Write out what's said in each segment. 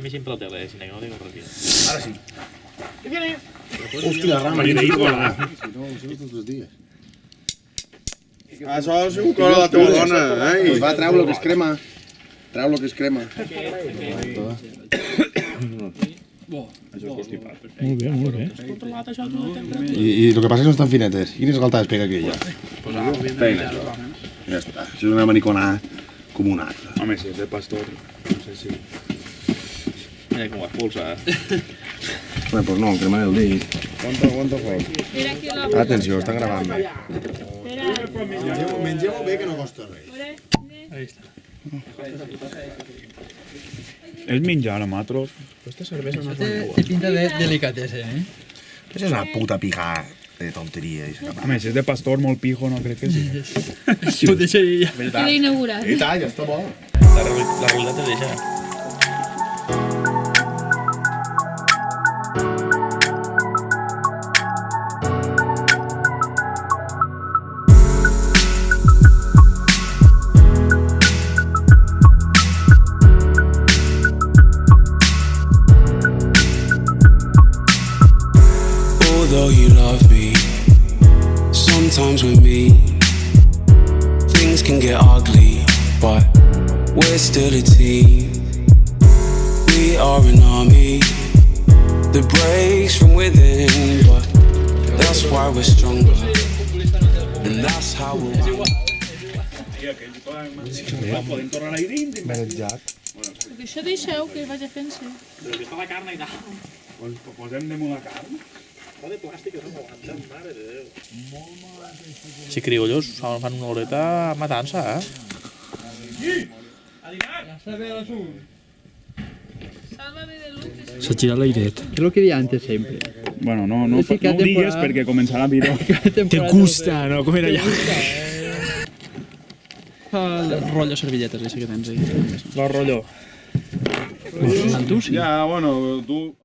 mi siempre la tele, si no digo res. Ara sí. Què viene? Hòstia, la rama. Si no, ho sé tots els dies. Això és un cor a la teva dona, eh? Pues va, treu lo que es crema. Treu lo que es crema. Molt bé, molt bé. I el que passa és que no estan finetes. Quines galtades pega aquella? Feina, això. Ja està. Això és una maniconada com una altra. Home, si és de pastor, no sé si... Mira com ho expulsa, Home, pues no, crema el dit. Quanto foc? Atenció, estan gravant bé. Mengeu-ho bé que no costa res. Ahí està. És menjar, amatros. Esta cervesa no és Té pinta de delicatessen, eh? Això és una puta pija de tonteria. Home, si és de pastor molt pijo, no crec que sí. Ho deixaria ja. Queda inaugurat. I tal, ja està bo. La realitat te deixa. Although you love me, sometimes with me things can get ugly, but we're still a team. We are an army that breaks from within, but that's why we're stronger, and that's how we'll win. Podem tornar a ir Merejat. Perquè això deixeu que vagi fent-se. Però que està la carn i tal. Posem damunt la carn. Va de plàstic, no m'aguanten, mare de Déu. Si criollos fan una horeta matant-se, Sálvame de Lucas. Se gira l'airet. És el que deia antes sempre. Bueno, no ho digues perquè començarà a dir-ho. Te gusta, no? Com era allà? El rotllo servilletes, això que tens ahí. La rotllo. Tu sí. Ja, bueno, tu...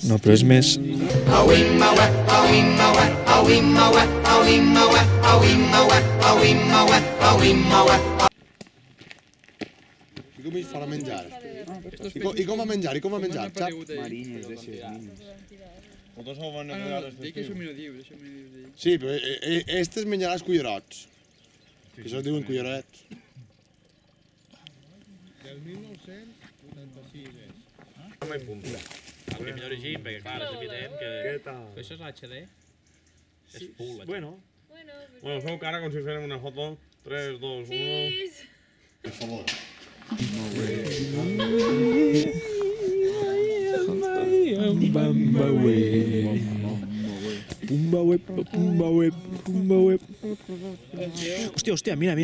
No, però és més... I com es farà menjar? I com a menjar? I com a menjar? Xap? Marines, deixes, nines. Sí, però estes menjaràs cullerots. Que això es diuen cullerets. Del 1986 és. Com en punta. El que millor llegim, perquè clar, és evident que... Això és l'HD? És full. Bueno, feu cara com si férem una foto. 3, 2, 1... Per favor. Hòstia, mira.